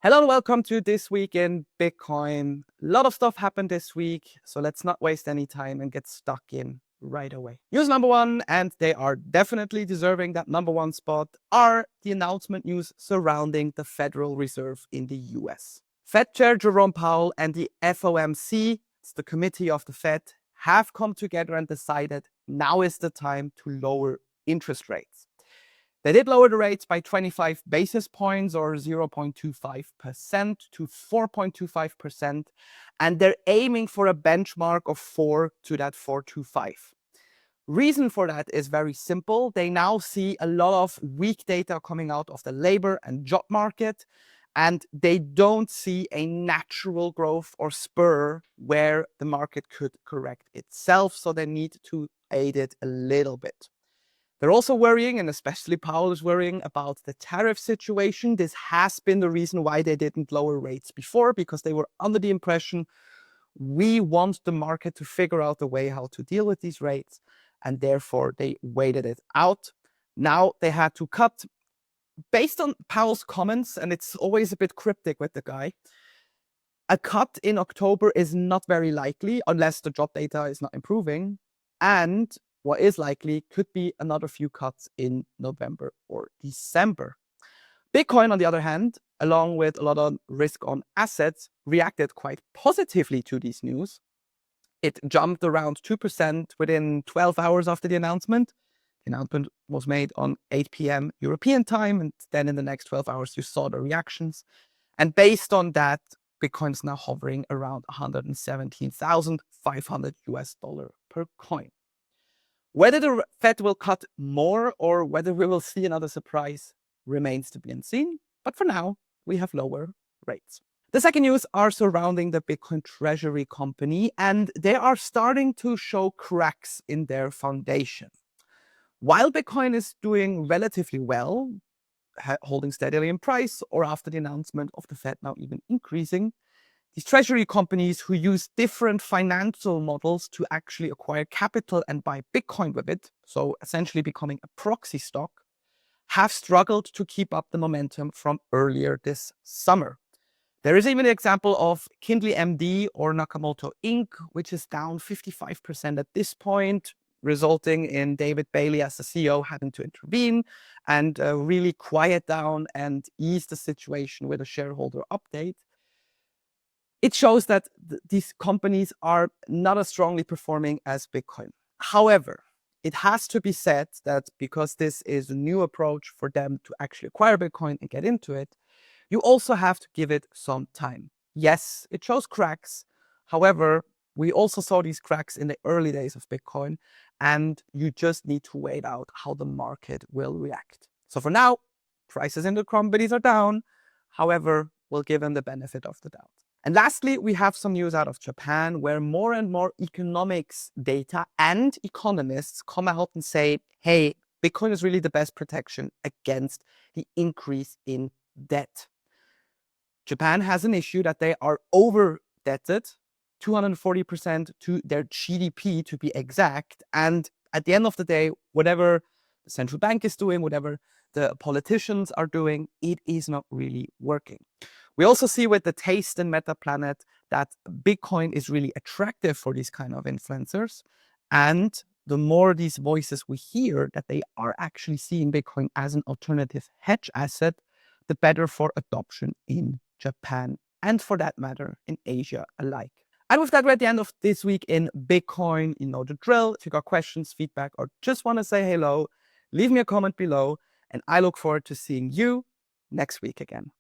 Hello and welcome to This Week in Bitcoin. A lot of stuff happened this week, so let's not waste any time and get stuck in right away. News number one, and they are definitely deserving that number one spot, are the announcement news surrounding the Federal Reserve in the US. Fed Chair Jerome Powell and the FOMC, it's the committee of the Fed, have come together and decided now is the time to lower interest rates. They did lower the rates by 25 basis points or 0.25% to 4.25%, and they're aiming for a benchmark of 4 to that 4.25. Reason for that is very simple. They now see a lot of weak data coming out of the labor and job market, and they don't see a natural growth or spur where the market could correct itself, so they need to aid it a little bit. They're also worrying, and especially Powell is worrying about the tariff situation. This has been the reason why they didn't lower rates before, because they were under the impression we want the market to figure out a way how to deal with these rates, and therefore they waited it out. Now they had to cut. Based on Powell's comments, and it's always a bit cryptic with the guy, a cut in October is not very likely unless the job data is not improving, and what is likely could be another few cuts in November or December. Bitcoin, on the other hand, along with a lot of risk on assets, reacted quite positively to these news. It jumped around 2% within 12 hours after the announcement. The announcement was made on 8 p.m. European time, and then in the next 12 hours, you saw the reactions. And based on that, Bitcoin is now hovering around 117,500 US dollar per coin. Whether the Fed will cut more or whether we will see another surprise remains to be seen. But for now, we have lower rates. The second news are surrounding the Bitcoin Treasury company, and they are starting to show cracks in their foundation. While Bitcoin is doing relatively well, holding steadily in price, or after the announcement of the Fed now even increasing, these treasury companies who use different financial models to actually acquire capital and buy Bitcoin with it, so essentially becoming a proxy stock, have struggled to keep up the momentum from earlier this summer. There is even an example of Kindly MD or Nakamoto Inc., which is down 55% at this point, resulting in David Bailey as the CEO having to intervene and really quiet down and ease the situation with a shareholder update. It shows that these companies are not as strongly performing as Bitcoin. However, it has to be said that because this is a new approach for them to actually acquire Bitcoin and get into it, you also have to give it some time. Yes, it shows cracks. However, we also saw these cracks in the early days of Bitcoin, and you just need to wait out how the market will react. So for now, prices in the companies are down. However, we'll give them the benefit of the doubt. And lastly, we have some news out of Japan where more and more economics data and economists come out and say, hey, Bitcoin is really the best protection against the increase in debt. Japan has an issue that they are over-debted, 240% to their GDP to be exact. And at the end of the day, whatever the central bank is doing, whatever the politicians are doing, it is not really working. We also see with the taste in MetaPlanet that Bitcoin is really attractive for these kind of influencers. And the more these voices we hear that they are actually seeing Bitcoin as an alternative hedge asset, the better for adoption in Japan and for that matter in Asia alike. And with that, we're at the end of This Week in Bitcoin. You know the drill. If you got questions, feedback, or just want to say hello, leave me a comment below. And I look forward to seeing you next week again.